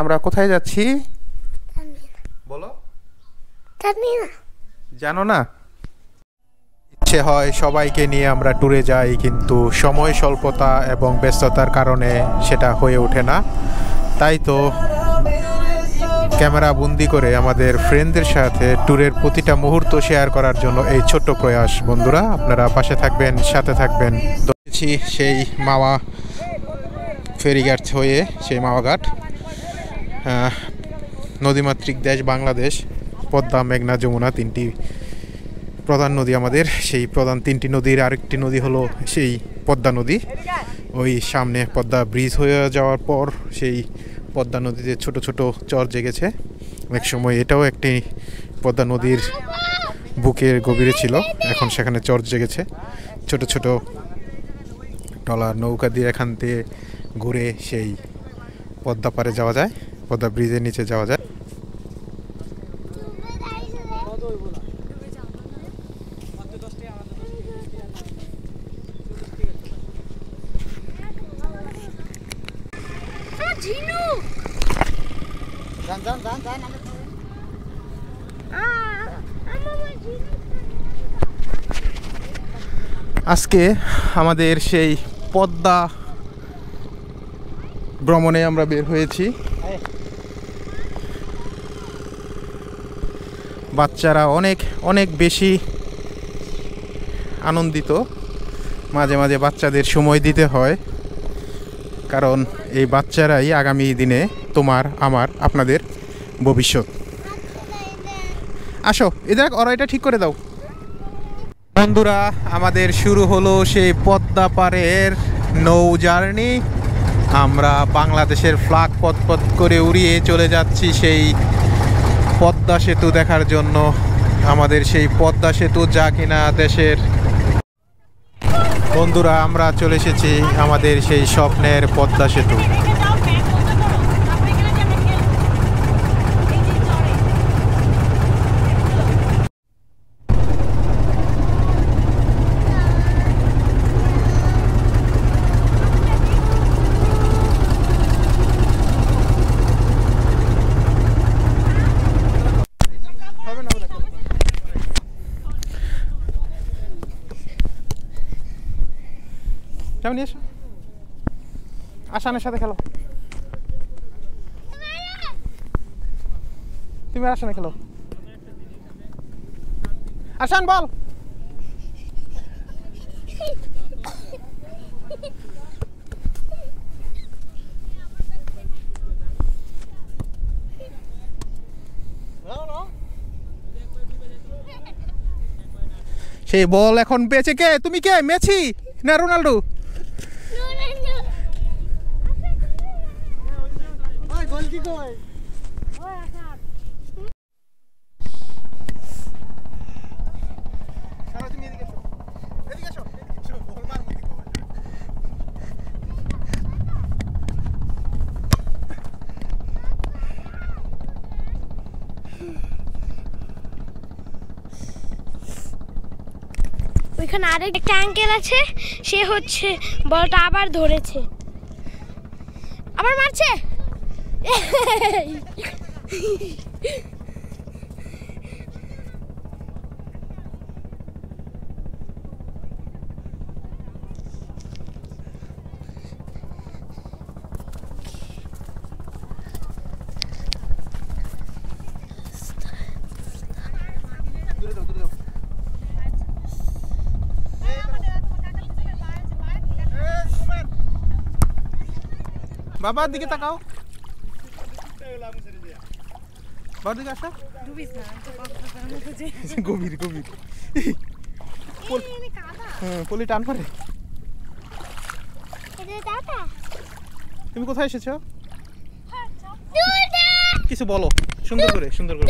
আমরা কোথায় যাচ্ছি বলো? জানো না? ইচ্ছে হয় সবাইকে নিয়ে আমরা ট্যুরে যাই, কিন্তু সময় স্বল্পতা এবং ব্যস্ততার কারণে সেটা হয়ে ওঠে না। তাই তো ক্যামেরা বন্দি করে আমাদের ফ্রেন্ডদের সাথে ট্যুরের প্রতিটা মুহূর্ত শেয়ার করার জন্য এই ছোট্ট প্রয়াস। বন্ধুরা, আপনারা পাশে থাকবেন, সাথে থাকবেন। সেই মাওয়া ফেরিঘাট হয়ে, সেই মাওয়াঘাট, নদীমাতৃক দেশ বাংলাদেশ, পদ্মা, মেঘনা, যমুনা, তিনটি প্রধান নদী আমাদের। সেই প্রধান তিনটি নদীর আরেকটি নদী হলো সেই পদ্মা নদী। ওই সামনে পদ্মা ব্রিজ হয়ে যাওয়ার পর সেই পদ্মা নদীতে ছোট ছোট চর জেগেছে। এক সময় এটাও একটি পদ্মা নদীর বুকের গভীরে ছিল, এখন সেখানে চর জেগেছে। ছোট ছোট ট্রলার নৌকা দিয়ে এখান থেকে ঘুরে সেই পদ্মা পারে যাওয়া যায়, পদ্মা ব্রিজের নিচে যাওয়া যায়। আজকে আমাদের সেই পদ্মা ভ্রমণে আমরা বের হয়েছি। বাচ্চারা অনেক অনেক বেশি আনন্দিত। মাঝে মাঝে বাচ্চাদের সময় দিতে হয়, কারণ এই বাচ্চারাই আগামী দিনে তোমার, আমার, আপনাদের ভবিষ্যৎ। আসো, এদের ওরা এটা ঠিক করে দাও। বন্ধুরা, আমাদের শুরু হলো সেই পদ্মা পাড়ের নৌ জার্নি। আমরা বাংলাদেশের ফ্ল্যাগ পথ পথ করে উড়িয়ে চলে যাচ্ছি সেই পদ্মা সেতু দেখার জন্য। আমাদের সেই পদ্মা সেতু, যা কিনা দেশের। বন্ধুরা, আমরা চলে এসেছি আমাদের সেই স্বপ্নের পদ্মা সেতু। কেমন এসো, আসানের সাথে খেলো। তুমি আসানে খেলো। আসান বল। সেই বল এখন পেয়েছে কে? তুমি কে? মেসি না রোনাল্ডো? ওইখানে আরেক ট্যাঙ্কের আছে, সে হচ্ছে বলটা আবার ধরেছে, আবার মারছে। বাবার দিকে তাকাও, বাবার দিকে আসো। গভীর গভীর পলি টান করে। তুমি কোথায় এসেছো? কিছু বলো সুন্দর করে, সুন্দর করে।